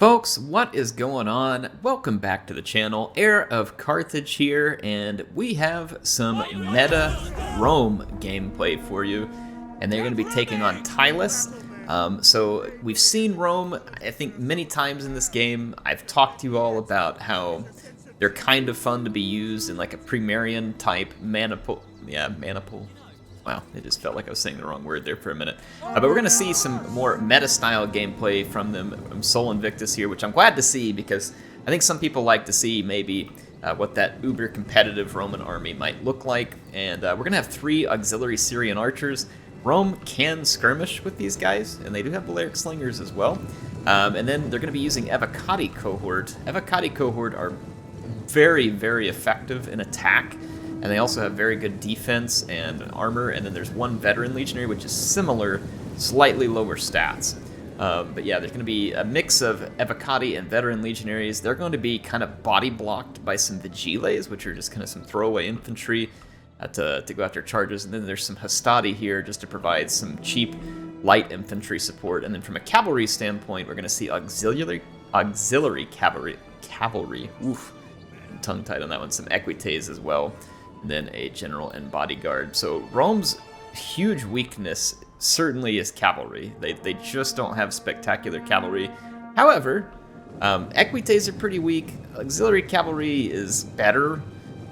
Folks, what is going on? Welcome back to the channel. HeirofCarthage here, and we have some meta Rome gameplay for you. And they're going to be taking on Tylis. So we've seen Rome, I think, many times in this game. I've talked to you all about how they're kind of fun to be used in like a Primarian type maniple. Yeah, maniple. Wow, it just felt like I was saying the wrong word there for a minute. But we're going to see some more meta-style gameplay from them. I'm Sol Invictus here, which I'm glad to see because I think some people like to see maybe what that uber-competitive Roman army might look like. And we're going to have 3 auxiliary Syrian archers. Rome can skirmish with these guys, and they do have Balearic slingers as well. And then they're going to be using Evocati cohort. Evocati cohort are very, very effective in attack. And they also have very good defense and armor, and then there's 1 veteran legionary, which is similar, slightly lower stats. But yeah, there's going to be a mix of Evocati and veteran legionaries. They're going to be kind of body blocked by some Vigiles, which are just kind of some throwaway infantry to go after charges. And then there's some Hastati here just to provide some cheap light infantry support. And then from a cavalry standpoint, we're going to see auxiliary cavalry. Oof, I'm tongue-tied on that one. Some Equites as well. Then a general and bodyguard. So Rome's huge weakness certainly is cavalry. They just don't have spectacular cavalry. However, Equites are pretty weak. Auxiliary cavalry is better,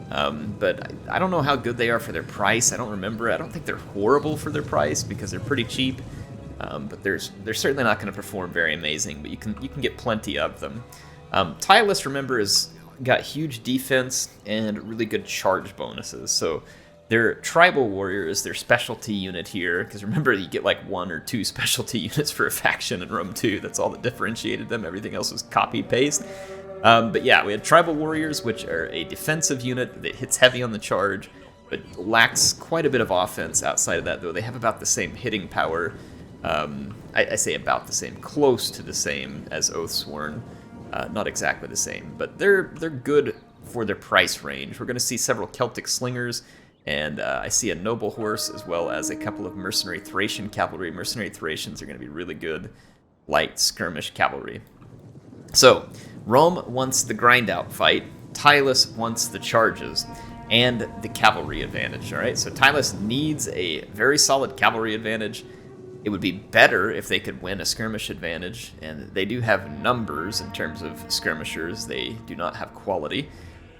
but I don't know how good they are for their price. I don't remember. I don't think they're horrible for their price because they're pretty cheap. But they're certainly not going to perform very amazing. But you can get plenty of them. Tylis, remember, is got huge defense and really good charge bonuses. So their tribal warrior is their specialty unit here, because remember, you get like 1 or 2 specialty units for a faction in Rome 2. That's all that differentiated them. Everything else was copy-paste. But yeah, we had tribal warriors, which are a defensive unit that hits heavy on the charge, but lacks quite a bit of offense outside of that, though they have about the same hitting power. I say about the same, close to the same as Oathsworn. Not exactly the same, but they're good for their price range. We're going to see several Celtic slingers, and I see a noble horse as well as a couple of mercenary Thracian cavalry. Mercenary Thracians are going to be really good light skirmish cavalry. So Rome wants the grind out fight. Tylis wants the charges and the cavalry advantage. All right, so Tylis needs a very solid cavalry advantage. It would be better if they could win a skirmish advantage, and they do have numbers in terms of skirmishers. They do not have quality.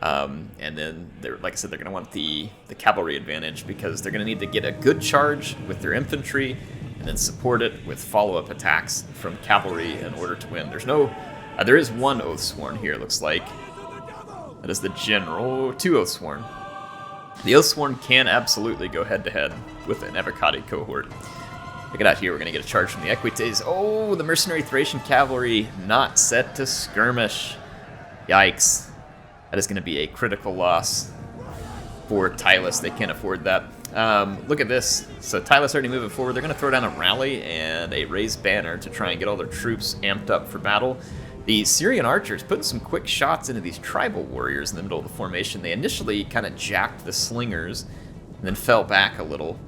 And then, like I said, they're going to want the cavalry advantage because they're going to need to get a good charge with their infantry and then support it with follow-up attacks from cavalry in order to win. There is 1 Oathsworn here, it looks like. That is the general. 2 Oathsworn. The Oathsworn can absolutely go head-to-head with an Evocati cohort. Check it out here, we're going to get a charge from the Equites. Oh, the mercenary Thracian cavalry not set to skirmish. Yikes. That is going to be a critical loss for Tylis. They can't afford that. Look at this. So Tylis already moving forward. They're going to throw down a rally and a raised banner to try and get all their troops amped up for battle. The Syrian archers putting some quick shots into these tribal warriors in the middle of the formation. They initially kind of jacked the slingers and then fell back a little.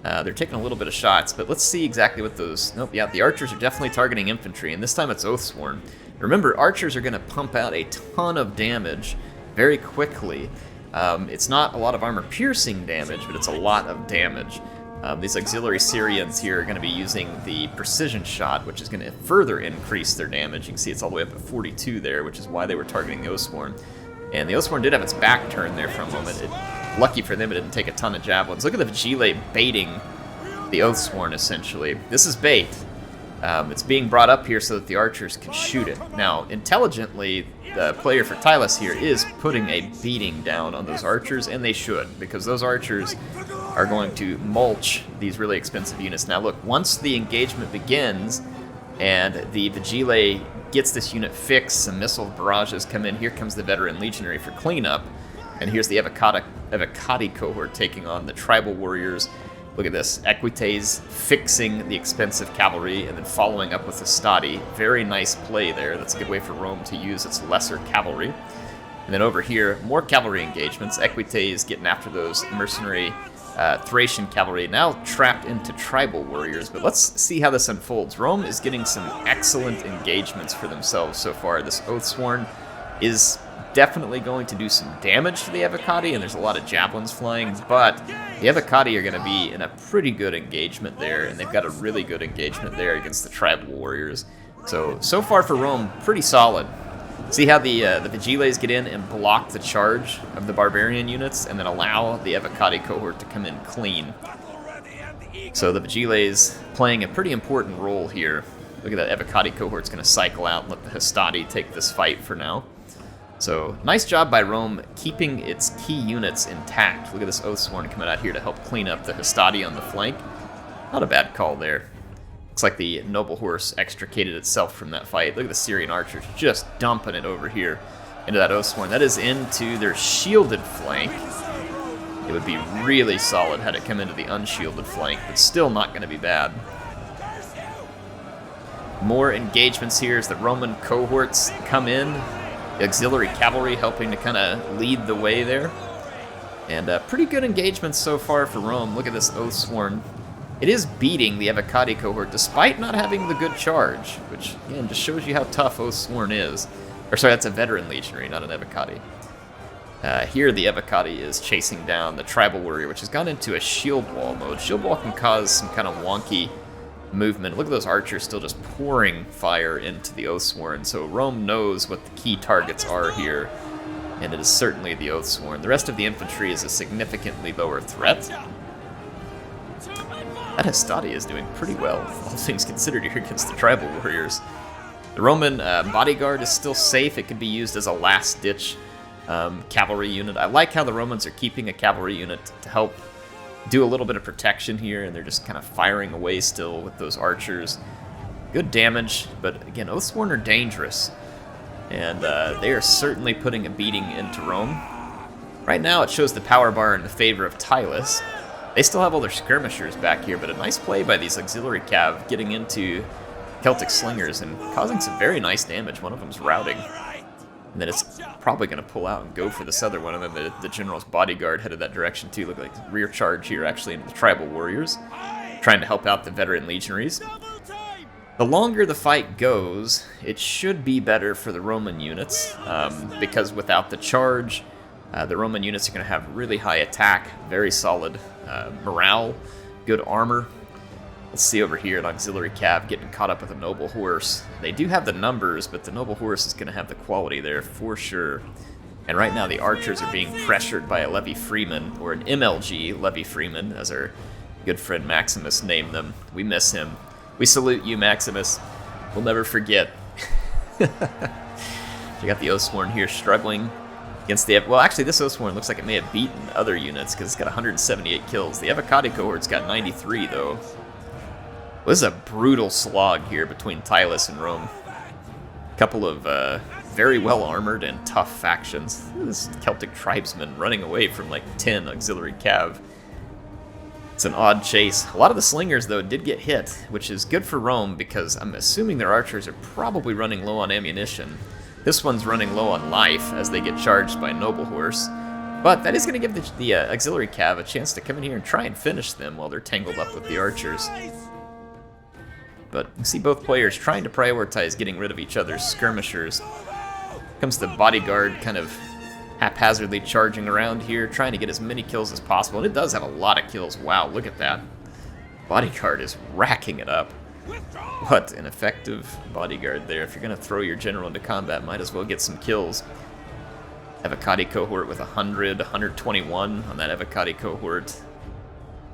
They're taking a little bit of shots, but let's see exactly what those... Nope, yeah, the archers are definitely targeting infantry, and this time it's Oathsworn. Remember, archers are going to pump out a ton of damage very quickly. It's not a lot of armor-piercing damage, but it's a lot of damage. These auxiliary Syrians here are going to be using the precision shot, which is going to further increase their damage. You can see it's all the way up at 42 there, which is why they were targeting the Oathsworn. And the Oathsworn did have its back turned there for a moment. Lucky for them, it didn't take a ton of javelins. Look at the Vigile baiting the Oathsworn, essentially. This is bait. It's being brought up here so that the archers can shoot it. Now, intelligently, the player for Tylis here is putting a beating down on those archers, and they should, because those archers are going to mulch these really expensive units. Now, look, once the engagement begins and the Vigile gets this unit fixed, some missile barrages come in, here comes the veteran legionary for cleanup. And here's the Evocati cohort taking on the tribal warriors. Look at this. Equites fixing the expensive cavalry and then following up with the Hastati. Very nice play there. That's a good way for Rome to use its lesser cavalry. And then over here, more cavalry engagements. Equites getting after those mercenary Thracian cavalry now trapped into tribal warriors, but let's see how this unfolds. Rome is getting some excellent engagements for themselves so far. This Oathsworn is definitely going to do some damage to the Evocati, and there's a lot of javelins flying, but the Evocati are going to be in a pretty good engagement there, and they've got a really good engagement there against the tribal warriors. So far for Rome, pretty solid. See how the Vigiles get in and block the charge of the barbarian units, and then allow the Evocati cohort to come in clean. So the Vigiles playing a pretty important role here. Look at that, Evocati cohort's going to cycle out and let the Hastati take this fight for now. So, nice job by Rome keeping its key units intact. Look at this Oathsworn coming out here to help clean up the Hastati on the flank. Not a bad call there. Looks like the Noble Horse extricated itself from that fight. Look at the Syrian archers just dumping it over here into that Oathsworn. That is into their shielded flank. It would be really solid had it come into the unshielded flank, but still not going to be bad. More engagements here as the Roman cohorts come in. The auxiliary cavalry helping to kind of lead the way there. And pretty good engagements so far for Rome. Look at this Oathsworn. It is beating the Evocati cohort despite not having the good charge, which, again, just shows you how tough Oathsworn is. Or sorry, that's a veteran legionary, not an Evocati. Here the Evocati is chasing down the tribal warrior, which has gone into a shield wall mode. Shield wall can cause some kind of wonky movement. Look at those archers still just pouring fire into the Oathsworn, so Rome knows what the key targets are here, and it is certainly the Oathsworn. The rest of the infantry is a significantly lower threat. That Hastati is doing pretty well, all things considered, here against the tribal warriors. The Roman bodyguard is still safe. It could be used as a last-ditch cavalry unit. I like how the Romans are keeping a cavalry unit to help do a little bit of protection here, and they're just kind of firing away still with those archers. Good damage, but again, Oathsworn are dangerous, and they are certainly putting a beating into Rome. Right now it shows the power bar in the favor of Tylis. They still have all their skirmishers back here, but a nice play by these auxiliary cav getting into Celtic slingers and causing some very nice damage. One of them's routing. And then it's probably going to pull out and go for this other one, and then the general's bodyguard headed that direction too. Look like rear charge here actually into the tribal warriors, trying to help out the veteran legionaries. The longer the fight goes, it should be better for the Roman units, because without the charge, the Roman units are going to have really high attack, very solid morale, good armor. Let's see over here an auxiliary cav getting caught up with a noble horse. They do have the numbers, but the noble horse is going to have the quality there for sure. And right now the archers are being pressured by a Levy Freeman, or an MLG Levy Freeman, as our good friend Maximus named them. We miss him. We salute you, Maximus. We'll never forget. You got the Oathsworn here struggling against the... Well, actually, this Oathsworn looks like it may have beaten other units, because it's got 178 kills. The Evocati cohort's got 93, though. Well, this is a brutal slog here between Tylis and Rome. A couple of very well-armored and tough factions. This Celtic tribesman running away from like 10 auxiliary cav. It's an odd chase. A lot of the slingers, though, did get hit, which is good for Rome because I'm assuming their archers are probably running low on ammunition. This one's running low on life as they get charged by Noble Horse. But that is going to give the auxiliary cav a chance to come in here and try and finish them while they're tangled up with the archers. But you see both players trying to prioritize getting rid of each other's skirmishers. Comes the bodyguard kind of haphazardly charging around here, trying to get as many kills as possible. And it does have a lot of kills. Wow, look at that. Bodyguard is racking it up. What an effective bodyguard there. If you're going to throw your general into combat, might as well get some kills. Evocati cohort with 100, 121 on that Evocati cohort.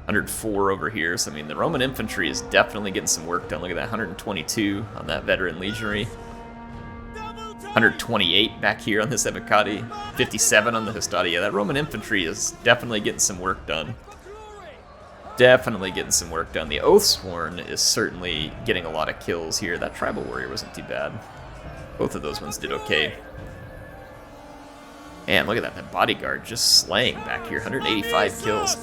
104 over here, so I mean the Roman infantry is definitely getting some work done. Look at that, 122 on that veteran legionary. 128 back here on this Evocati. 57 on the Hastati. Yeah, that Roman infantry is definitely getting some work done. Definitely getting some work done. The Oathsworn is certainly getting a lot of kills here. That tribal warrior wasn't too bad. Both of those ones did okay. And look at that, that bodyguard just slaying back here. 185 kills.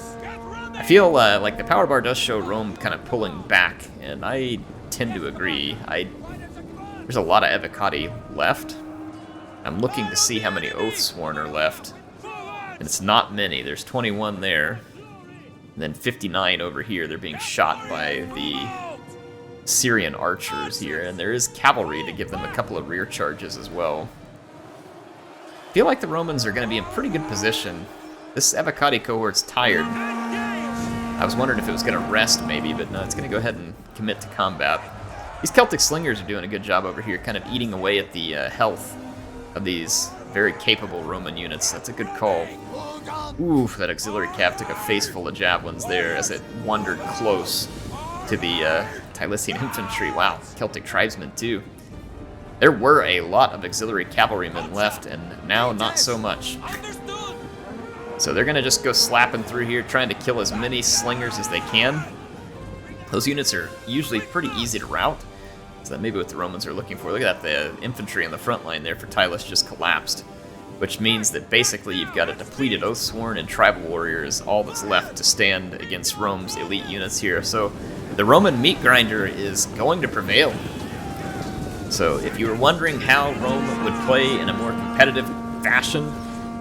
I feel like the power bar does show Rome kind of pulling back, and I tend to agree. There's a lot of Evocati left. I'm looking to see how many Oathsworn are left, and it's not many. There's 21 there. And then 59 over here, they're being shot by the Syrian archers here, and there is cavalry to give them a couple of rear charges as well. I feel like the Romans are going to be in pretty good position. This Avocati cohort's tired. I was wondering if it was going to rest maybe, but no, it's going to go ahead and commit to combat. These Celtic slingers are doing a good job over here, kind of eating away at the health of these very capable Roman units. That's a good call. Ooh, that auxiliary cav took a face full of javelins there as it wandered close to the Tylisian infantry. Wow, Celtic tribesmen too. There were a lot of auxiliary cavalrymen left, and now not so much. So they're going to just go slapping through here, trying to kill as many slingers as they can. Those units are usually pretty easy to rout, so that may be what the Romans are looking for. Look at that, the infantry in the front line there for Tylis just collapsed, which means that basically you've got a depleted Oathsworn and Tribal Warrior is all that's left to stand against Rome's elite units here. So the Roman meat grinder is going to prevail. So if you were wondering how Rome would play in a more competitive fashion,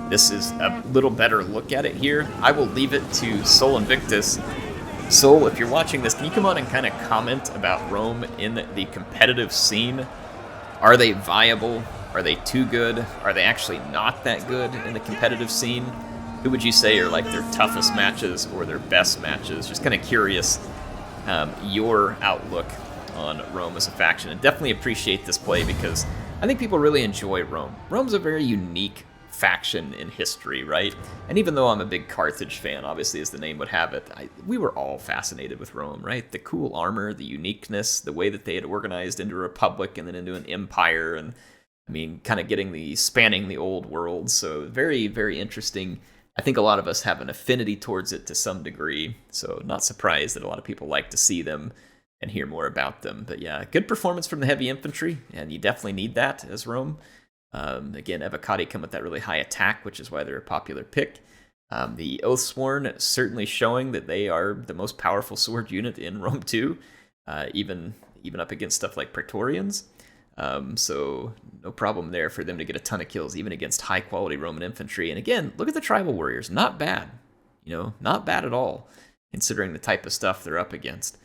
this is a little better look at it here. I will leave it to Sol Invictus. Sol, if you're watching this, can you come on and kind of comment about Rome in the competitive scene? Are they viable? Are they too good? Are they actually not that good in the competitive scene? Who would you say are like their toughest matches or their best matches? Just kind of curious your outlook on Rome as a faction. And definitely appreciate this play because I think people really enjoy Rome. Rome's a very unique faction in history, right? And even though I'm a big Carthage fan, obviously as the name would have it, we were all fascinated with Rome, right? The cool armor, the uniqueness, the way that they had organized into a republic and then into an empire, and I mean, kind of spanning the old world. So very, very interesting. I think a lot of us have an affinity towards it to some degree. So not surprised that a lot of people like to see them and hear more about them. But yeah, good performance from the heavy infantry, and you definitely need that as Rome. Again, Avocati come with that really high attack, which is why they're a popular pick. The Oathsworn certainly showing that they are the most powerful sword unit in Rome too, even up against stuff like Praetorians. So no problem there for them to get a ton of kills, even against high-quality Roman infantry. And again, look at the Tribal Warriors. Not bad. Not bad at all, considering the type of stuff they're up against.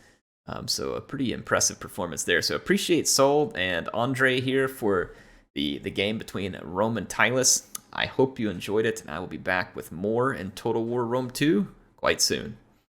So a pretty impressive performance there. So appreciate Sol and Andre here for the game between Rome and Tylis. I hope you enjoyed it, and I will be back with more in Total War Rome 2 quite soon.